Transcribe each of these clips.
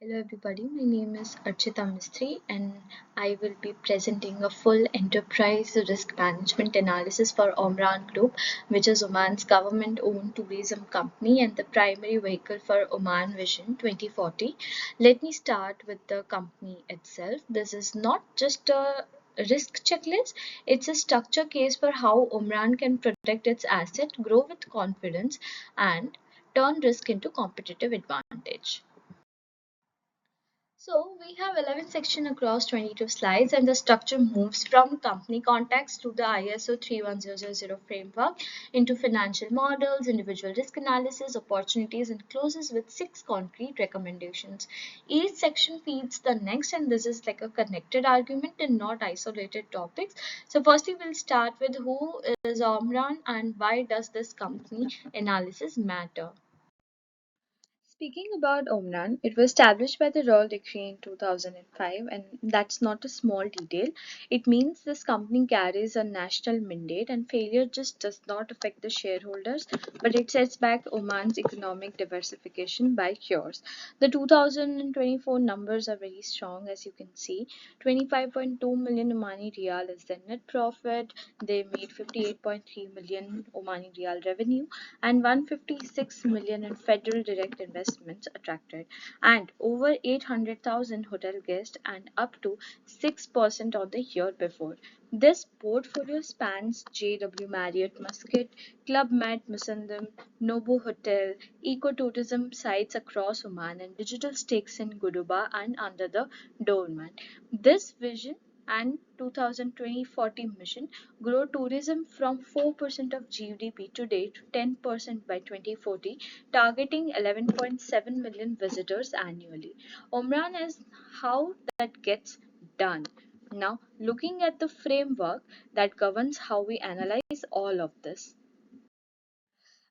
Hello everybody, my name is Archita Mistry and I will be presenting a full enterprise risk management analysis for OMRAN Group, which is Oman's government-owned tourism company and the primary vehicle for Oman Vision 2040. Let me start with the company itself. This is not just a risk checklist, it's a structure case for how OMRAN can protect its asset, grow with confidence, and turn risk into competitive advantage. So we have 11 sections across 22 slides and the structure moves from company context to the ISO 31000 framework into financial models, individual risk analysis, opportunities and closes with 6 concrete recommendations. Each section feeds the next and this is like a connected argument and not isolated topics. So firstly we'll start with who is Omran and why does this company analysis matter. Speaking about OMRAN, it was established by the Royal Decree in 2005, and that's not a small detail. It means this company carries a national mandate, and failure just does not affect the shareholders, but it sets back Oman's economic diversification by cures. The 2024 numbers are very strong, as you can see. 25.2 million Omani Riyal is the net profit. They made 58.3 million Omani Riyal revenue and 156 million in federal direct investments attracted, and over 800,000 hotel guests and up to 6% of the year before. This portfolio spans JW Marriott Muscat, Club Med Musandam, Nobu Hotel, ecotourism sites across Oman, and digital stakes in Guduba and under the Dolman. This vision and 2020-40 mission grow tourism from 4% of GDP today to 10% by 2040, targeting 11.7 million visitors annually. Omran is how that gets done. Now, looking at the framework that governs how we analyze all of this.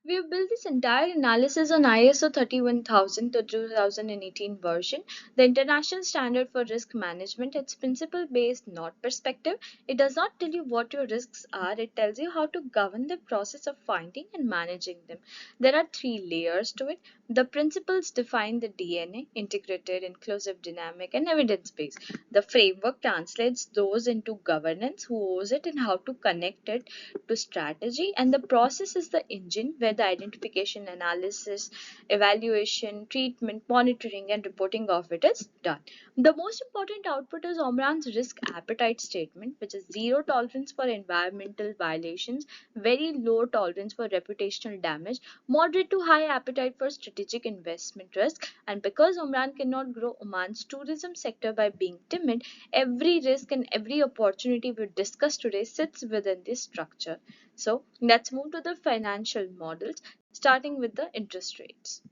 We have built this entire analysis on ISO 31000 to 2018 version, the international standard for risk management. It's principle based, not perspective. It does not tell you what your risks are, it tells you how to govern the process of finding and managing them. There are three layers to it. The principles define the DNA: integrated, inclusive, dynamic, and evidence based. The framework translates those into governance, who owes it, and how to connect it to strategy, and the process is the engine where the identification, analysis, evaluation, treatment, monitoring and reporting of it is done. The most important output is Omran's risk appetite statement, which is zero tolerance for environmental violations, very low tolerance for reputational damage, moderate to high appetite for strategic investment risk. And because Omran cannot grow Oman's tourism sector by being timid, every risk and every opportunity we discuss today sits within this structure. So let's move to the financial models, starting with the interest rates.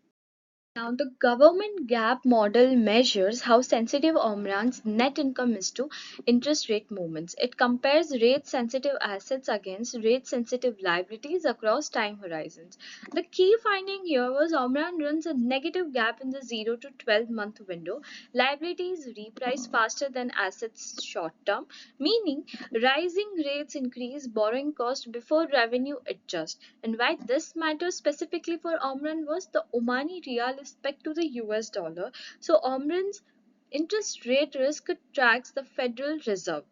Now, the government gap model measures how sensitive Omran's net income is to interest rate movements. It compares rate sensitive assets against rate sensitive liabilities across time horizons. The key finding here was Omran runs a negative gap in the 0 to 12-month window. Liabilities reprice faster than assets short term, meaning rising rates increase borrowing cost before revenue adjusts. And why this matters specifically for Omran was the Omani Riyal is pegged to the US dollar. So Omran's interest rate risk tracks the Federal Reserve.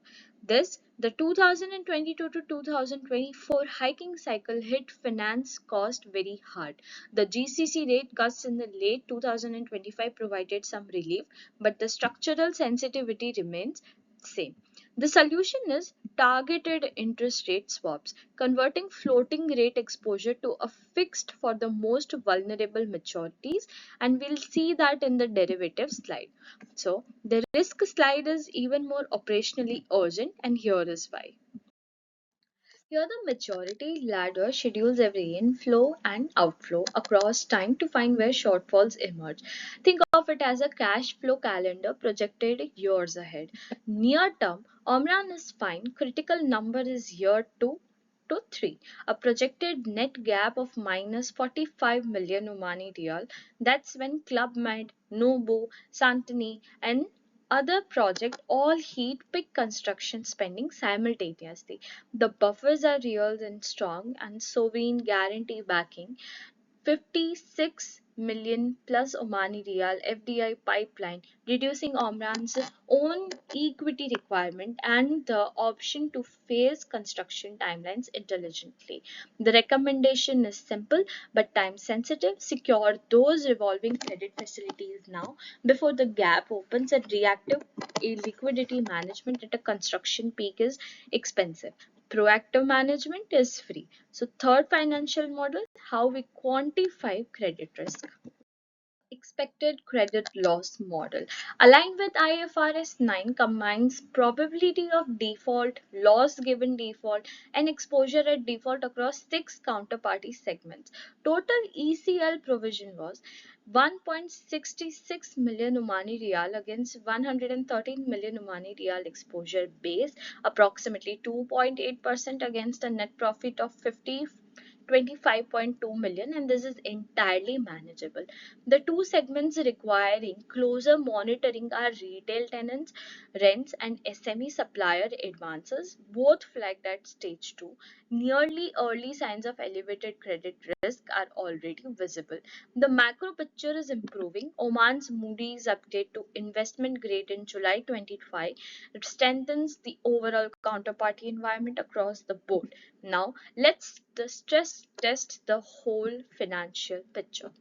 This, the 2022 to 2024 hiking cycle hit finance cost very hard. The GCC rate cuts in the late 2025 provided some relief, but the structural sensitivity remains same. The solution is targeted interest rate swaps, converting floating rate exposure to a fixed for the most vulnerable maturities, and we'll see that in the derivative slide. So the risk slide is even more operationally urgent, and here is why. Here the maturity ladder schedules every inflow and outflow across time to find where shortfalls emerge. Think of it as a cash flow calendar projected years ahead. Near term, Omran is fine. Critical number is year 2 to 3. A projected net gap of minus 45 million Omani Riyal. That's when Club Med, Nobu, Santini, and other project all heat peak construction spending simultaneously. The buffers are real and strong, and sovereign guarantee backing 56 million plus Omani Riyal FDI pipeline, reducing OMRAN's own equity requirement and the option to phase construction timelines intelligently. The recommendation is simple but time sensitive. Secure those revolving credit facilities now before the gap opens, and reactive liquidity management at a construction peak is expensive. Proactive management is free. So, third financial model, how we quantify credit risk. Expected credit loss model aligned with IFRS 9 combines probability of default, loss given default, and exposure at default across six counterparty segments. Total ECL provision was 1.66 million Omani Riyal against 113 million Omani Riyal exposure base, approximately 2.8% against a net profit of 25.2 million, and this is entirely manageable. The two segments requiring closer monitoring are retail tenants, rents, and SME supplier advances, both flagged at stage 2. Nearly early signs of elevated credit risk are already visible. The macro picture is improving. Oman's Moody's update to investment grade in July 25 strengthens the overall counterparty environment across the board. Now, let's stress test the whole financial picture.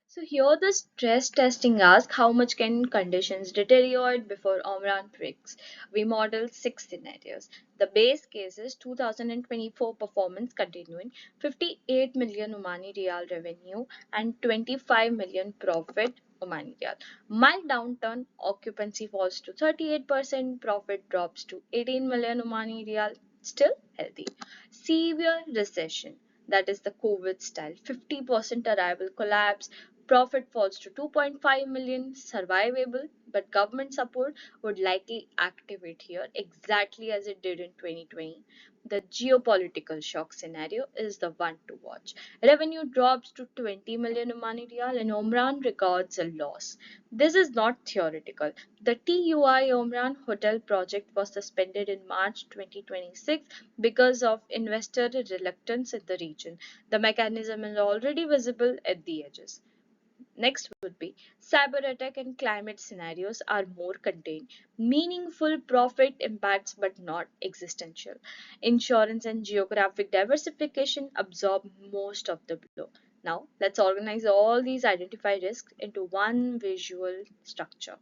So here the stress testing asks how much can conditions deteriorate before OMRAN breaks. We model six scenarios. The base case is 2024 performance continuing, 58 million Omani Riyal revenue and 25 million profit Omani Riyal. Mild downturn, occupancy falls to 38%, profit drops to 18 million Omani Riyal, still healthy. Severe recession, that is the COVID style, 50% arrival collapse, profit falls to 2.5 million, survivable, but government support would likely activate here exactly as it did in 2020. The geopolitical shock scenario is the one to watch. Revenue drops to 20 million Omani Riyal and Omran records a loss. This is not theoretical. The TUI Omran hotel project was suspended in March 2026 because of investor reluctance in the region. The mechanism is already visible at the edges. Next would be cyber attack and climate scenarios are more contained. Meaningful profit impacts but not existential. Insurance and geographic diversification absorb most of the blow. Now, let's organize all these identified risks into one visual structure.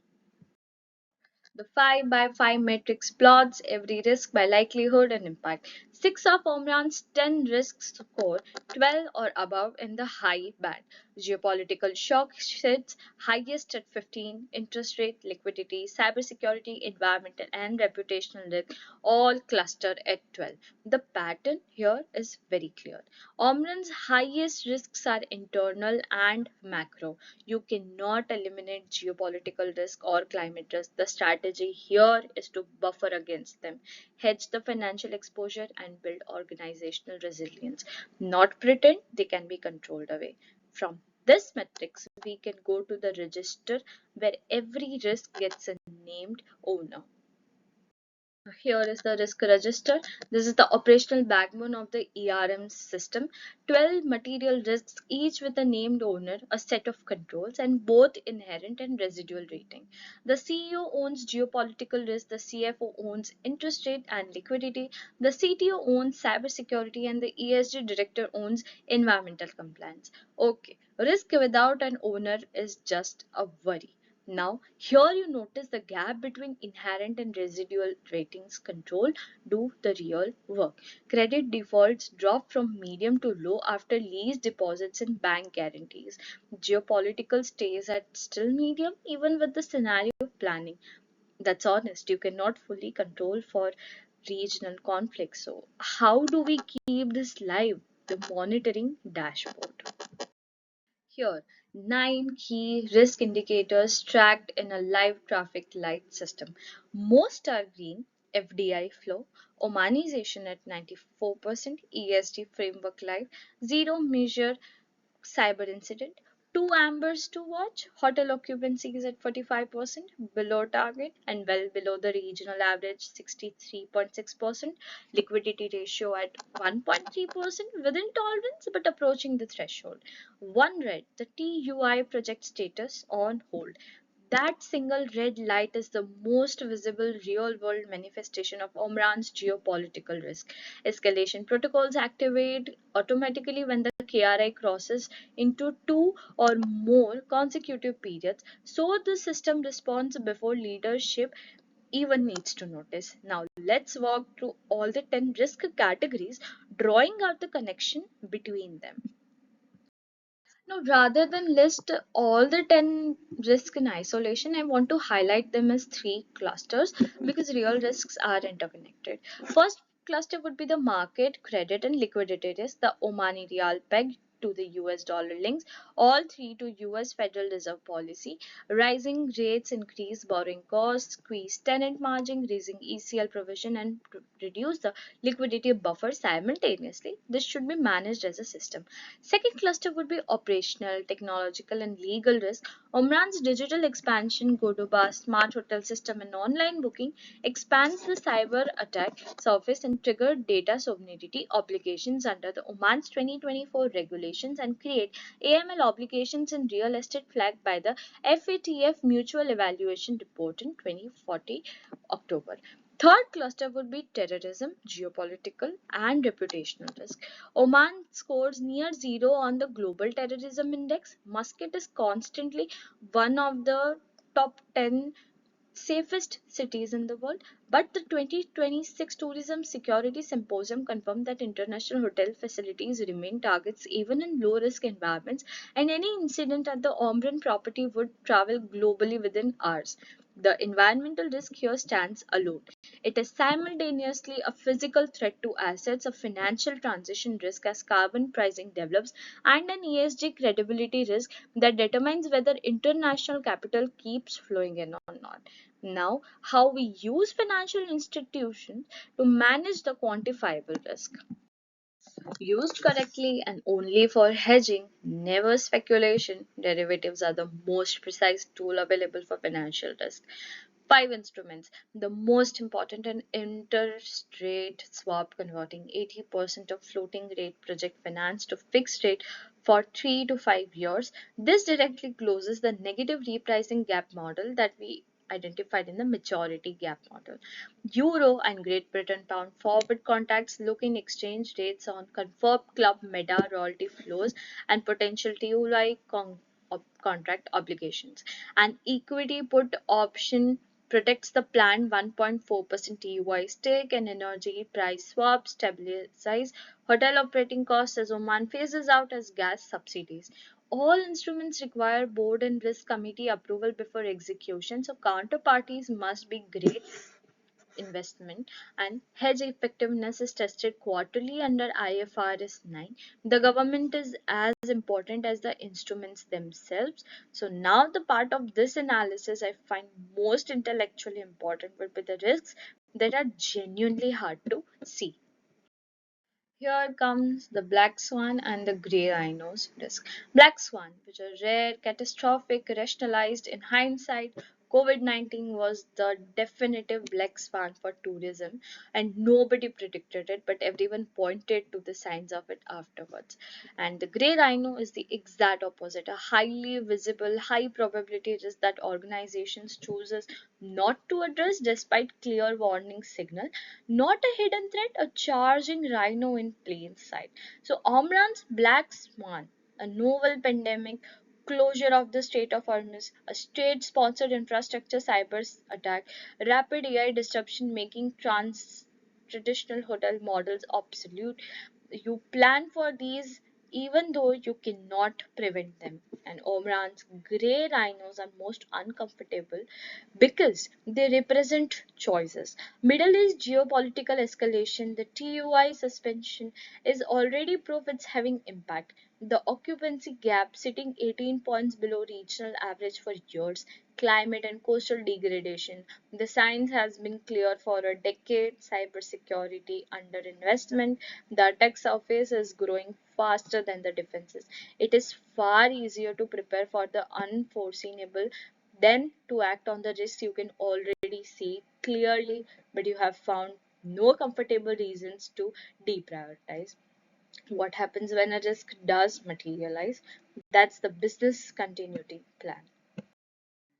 The 5 by 5 matrix plots every risk by likelihood and impact. 6 of Omran's 10 risks score 12 or above in the high band. Geopolitical shock sits highest at 15, interest rate, liquidity, cybersecurity, environmental, and reputational risk all cluster at 12. The pattern here is very clear. Omran's highest risks are internal and macro. You cannot eliminate geopolitical risk or climate risk. The strategy here is to buffer against them, hedge the financial exposure, and build organizational resilience, not pretend they can be controlled away. From this matrix, we can go to the register where every risk gets a named owner. Here is the risk register. This is the operational backbone of the ERM system. 12 material risks, each with a named owner, a set of controls, and both inherent and residual rating. The CEO owns geopolitical risk, the CFO owns interest rate and liquidity, the CTO owns cybersecurity, and the ESG director owns environmental compliance. Okay, risk without an owner is just a worry. Now, here you notice the gap between inherent and residual ratings control do the real work. Credit defaults drop from medium to low after lease deposits and bank guarantees. Geopolitical stays at still medium even with the scenario planning. That's honest. You cannot fully control for regional conflicts. So, how do we keep this live? The monitoring dashboard. Here, 9 key risk indicators tracked in a live traffic light system. Most are green, FDI flow, Omanization at 94%, ESG framework live, zero measure cyber incident, Two ambers to watch: hotel occupancy is at 45%, below target and well below the regional average 63.6%. Liquidity ratio at 1.3%, within tolerance but approaching the threshold. One red, the TUI project status on hold. That single red light is the most visible real world manifestation of OMRAN's geopolitical risk. Escalation protocols activate automatically when the KRI crosses into two or more consecutive periods, so the system responds before leadership even needs to notice. Now, let's walk through all the 10 risk categories, drawing out the connection between them. Now, rather than list all the 10 risks in isolation, I want to highlight them as three clusters because real risks are interconnected. First cluster would be the market, credit, and liquidity risk, the Omani Riyal pegged to the US dollar links, all three to US Federal Reserve policy. Rising rates increase borrowing costs, squeeze tenant margin, raising ECL provision, and reduce the liquidity buffer simultaneously. This should be managed as a system. Second cluster would be operational, technological, and legal risk. Omran's digital expansion, Godoba, smart hotel system, and online booking expands the cyber attack surface and trigger data sovereignty obligations under the Oman's 2024 regulations and create AML obligations in real estate flagged by the FATF Mutual Evaluation Report in 2040 October. Third cluster would be terrorism, geopolitical, and reputational risk. Oman scores near zero on the Global Terrorism Index. Muscat is constantly one of the top 10 safest cities in the world. But the 2026 Tourism Security Symposium confirmed that international hotel facilities remain targets even in low risk environments, and any incident at the OMRAN property would travel globally within hours. The environmental risk here stands alone. It is simultaneously a physical threat to assets, a financial transition risk as carbon pricing develops, and an ESG credibility risk that determines whether international capital keeps flowing in or not. Now, how we use financial institutions to manage the quantifiable risk. Used correctly and only for hedging, never speculation, derivatives are the most precise tool available for financial risk. Five instruments. The most important an interest rate swap converting 80% of floating rate project finance to fixed rate for 3 to 5 years. This directly closes the negative repricing gap model that we identified in the maturity gap model. Euro and Great Britain pound forward contracts look in exchange rates on confirmed club meta royalty flows and potential TUI contract obligations. An equity put option protects the planned 1.4% TUI stake, and energy price swap stabilize hotel operating costs as Oman phases out as gas subsidies. All instruments require board and risk committee approval before execution, so counterparties must be great investment, and hedge effectiveness is tested quarterly under IFRS 9. The government is as important as the instruments themselves. So now the part of this analysis I find most intellectually important would be the risks that are genuinely hard to see. Here comes the black swan and the grey rhinos risk. Black swan, which are rare, catastrophic, rationalized in hindsight. COVID-19 was the definitive black swan for tourism, and nobody predicted it, but everyone pointed to the signs of it afterwards. And the grey rhino is the exact opposite, a highly visible, high probability risk that organizations chooses not to address despite clear warning signal. Not a hidden threat, a charging rhino in plain sight. So Omran's black swan, a novel pandemic, closure of the Strait of Hormuz, a state-sponsored infrastructure cyber attack, rapid AI disruption making traditional hotel models obsolete. You plan for these even though you cannot prevent them. And Omran's grey rhinos are most uncomfortable because they represent choices. Middle East geopolitical escalation, the TUI suspension is already proof it's having impact. The occupancy gap sitting 18 points below regional average for years. Climate and coastal degradation. The signs has been clear for a decade. Cybersecurity underinvestment. The attack surface is growing faster than the defenses. It is far easier to prepare for the unforeseeable than to act on the risks you can already see clearly, but you have found no comfortable reasons to deprioritize. What happens when a risk does materialize? That's the business continuity plan.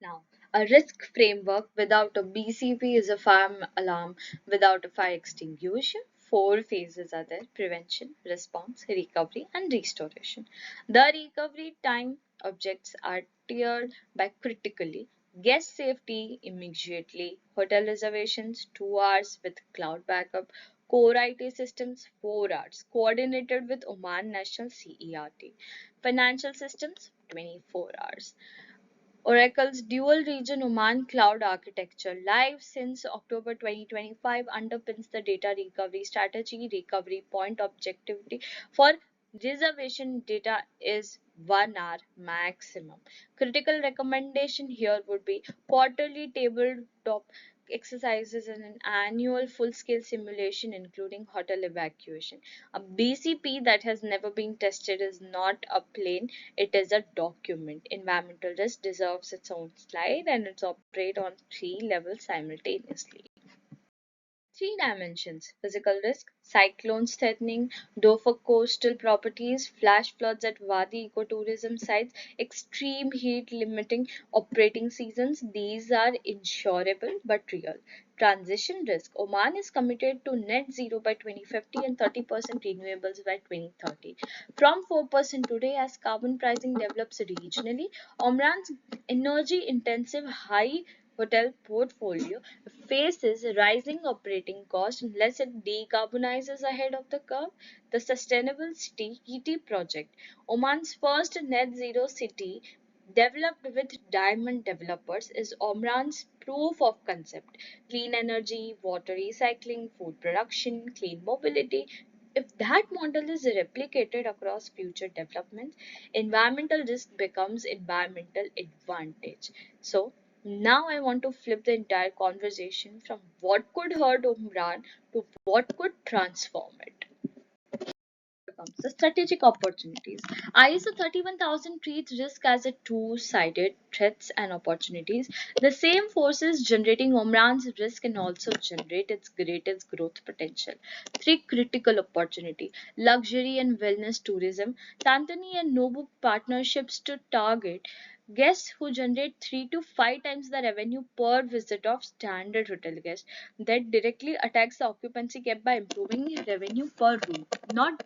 Now, a risk framework without a BCP is a fire alarm without a fire extinguisher. Four phases are there: prevention, response, recovery, and restoration. The recovery time objects are tiered by critically: guest safety immediately, hotel reservations 2 hours with cloud backup, core IT systems 4 hours, coordinated with Oman National CERT, financial systems 24 hours. Oracle's dual region Oman cloud architecture, live since October 2025, underpins the data recovery strategy. Recovery point objectivity for reservation data is 1 hour maximum. Critical recommendation here would be quarterly tabletop exercises and an annual full-scale simulation including hotel evacuation. A BCP that has never been tested is not a plane, it is a document. Environmental risk deserves its own slide and it's operate on three levels simultaneously. Three dimensions: physical risk, cyclones threatening Dover coastal properties, flash floods at Wadi ecotourism sites, extreme heat limiting operating seasons. These are insurable but real. Transition risk: Oman is committed to net zero by 2050 and 30% renewables by 2030. From 4% today, as carbon pricing develops regionally, Omran's energy intensive high hotel portfolio faces rising operating costs unless it decarbonizes ahead of the curve. The Sustainable City ET project, Oman's first net zero city developed with diamond developers, is Omran's proof of concept. Clean energy, water recycling, food production, clean mobility. If that model is replicated across future developments, environmental risk becomes environmental advantage. So now I want to flip the entire conversation from what could hurt Umran to what could transform it. Comes the strategic opportunities. ISO 31000 treats risk as a two-sided threats and opportunities. The same forces generating Omran's risk can also generate its greatest growth potential. Three critical opportunity: luxury and wellness tourism. Tantani and Nobu partnerships to target guests who generate 3 to 5 times the revenue per visit of standard hotel guests. That directly attacks the occupancy gap by improving revenue per room, not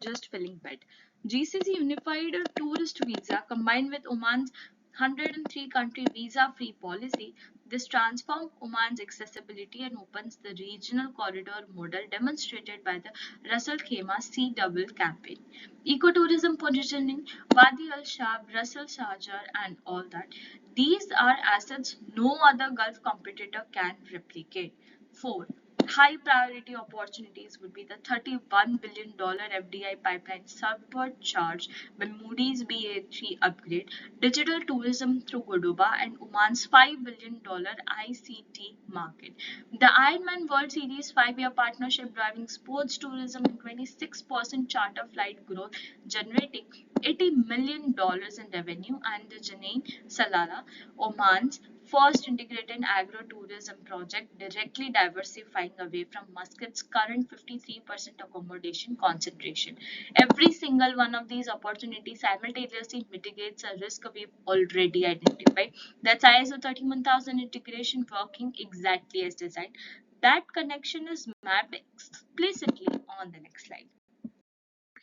just filling bed. GCC Unified Tourist Visa combined with Oman's 103 country visa free policy, this transforms Oman's accessibility and opens the regional corridor model demonstrated by the Russell Khema Sea Double campaign. Ecotourism positioning, Wadi Al Shab, Russell Sharjah, and all that. These are assets no other Gulf competitor can replicate. 4. High priority opportunities would be the $31 billion FDI pipeline supercharged by Moody's BA3 upgrade, digital tourism through Godoba, and Oman's $5 billion ICT market. The Ironman World Series 5-year partnership driving sports tourism and 26% charter flight growth, generating $80 million in revenue, and the Janine Salala, Oman's first integrated agro-tourism project, directly diversifying away from Muscat's current 53% accommodation concentration. Every single one of these opportunities simultaneously mitigates a risk we've already identified. That's ISO 31000 integration working exactly as designed. That connection is mapped explicitly on the next slide.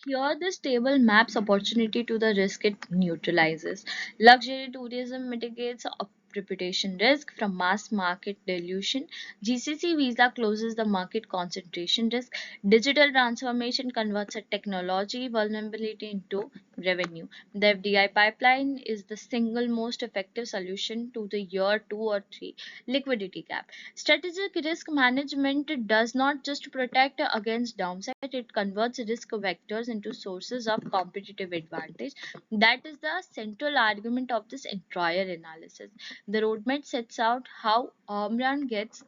Here, this table maps opportunity to the risk it neutralizes. Luxury tourism mitigates a reputation risk from mass market dilution. GCC visa closes the market concentration risk. Digital transformation converts a technology vulnerability into revenue. The FDI pipeline is the single most effective solution to the year 2 or 3 liquidity gap. Strategic risk management does not just protect against downside, it converts risk vectors into sources of competitive advantage. That is the central argument of this entire analysis. The roadmap sets out how OMRAN gets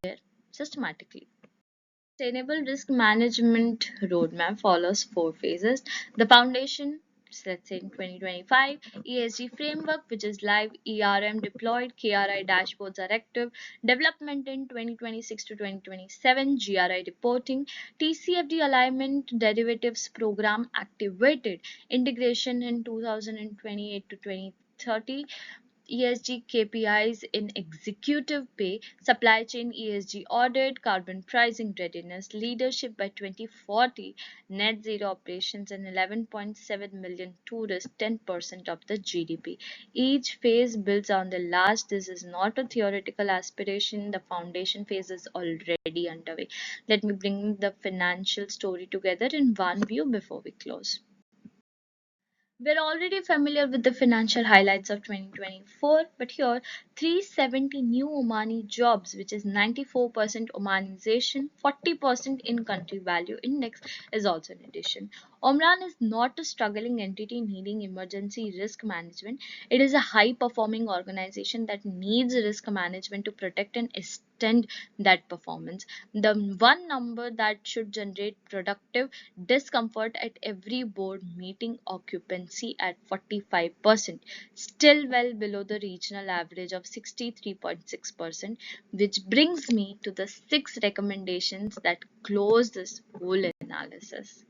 there systematically. Sustainable risk management roadmap follows four phases. The foundation, let's say in 2025, ESG framework, which is live, ERM deployed, KRI dashboards are active, development in 2026 to 2027, GRI reporting, TCFD alignment derivatives program activated, integration in 2028 to 2030, ESG KPIs in executive pay, supply chain ESG audit, carbon pricing readiness, leadership by 2040, net zero operations, and 11.7 million tourists, 10% of the GDP. Each phase builds on the last. This is not a theoretical aspiration. The foundation phase is already underway. Let me bring the financial story together in one view before we close. We're already familiar with the financial highlights of 2024, but here 370 new Omani jobs, which is 94% Omanization, 40% in country value index, is also an addition. Omran is not a struggling entity needing emergency risk management. It is a high performing organization that needs risk management to protect and extend that performance. The one number that should generate productive discomfort at every board meeting, occupancy at 45%, still well below the regional average of 63.6%, which brings me to the six recommendations that close this whole analysis.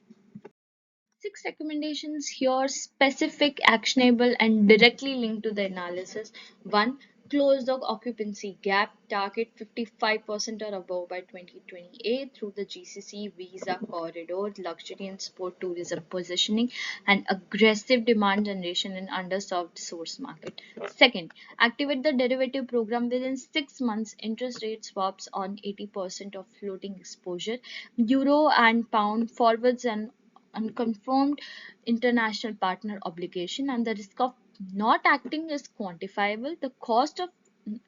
Six recommendations here, specific, actionable, and directly linked to the analysis. One, close the occupancy gap, target 55% or above by 2028 through the GCC visa corridor, luxury and sport tourism positioning, and aggressive demand generation in underserved source market. Second, activate the derivative program within 6 months, interest rate swaps on 80% of floating exposure, euro and pound forwards and unconfirmed international partner obligation, and the risk of not acting is quantifiable, the cost of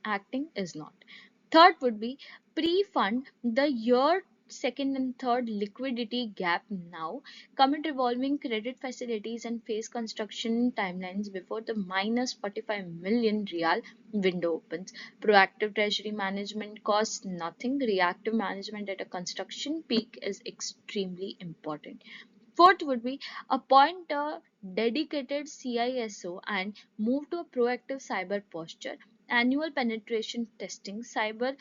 acting is not. Third would be pre-fund the year second and third liquidity gap now, commit revolving credit facilities and phase construction timelines before the minus 45 million real window opens. Proactive treasury management costs nothing, reactive management at a construction peak is extremely important. Fourth would be appoint a dedicated CISO and move to a proactive cyber posture. Annual penetration testing, cyber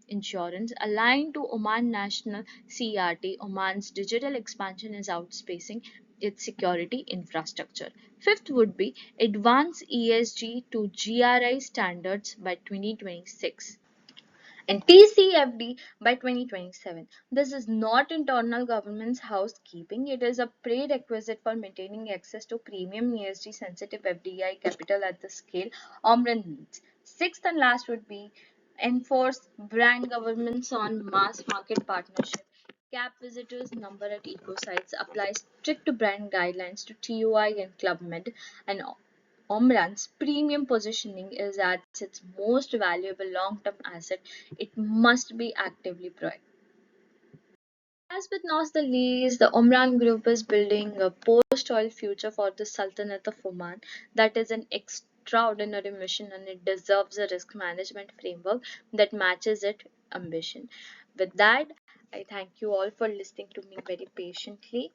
insurance aligned to Oman National CRT. Oman's digital expansion is outspacing its security infrastructure. Fifth would be advance ESG to GRI standards by 2026 and TCFD by 2027. This is not internal government's housekeeping, it is a prerequisite for maintaining access to premium ESG sensitive FDI capital at the scale OMRAN needs. Sixth and last would be enforce brand governments on mass market partnership. Cap visitors number at eco sites, apply strict brand guidelines to TUI and Club Med, and Omran's premium positioning is at its most valuable long-term asset. It must be actively protected. Last but not the least, the Omran Group is building a post-oil future for the Sultanate of Oman. That is an extraordinary mission and it deserves a risk management framework that matches its ambition. With that, I thank you all for listening to me very patiently.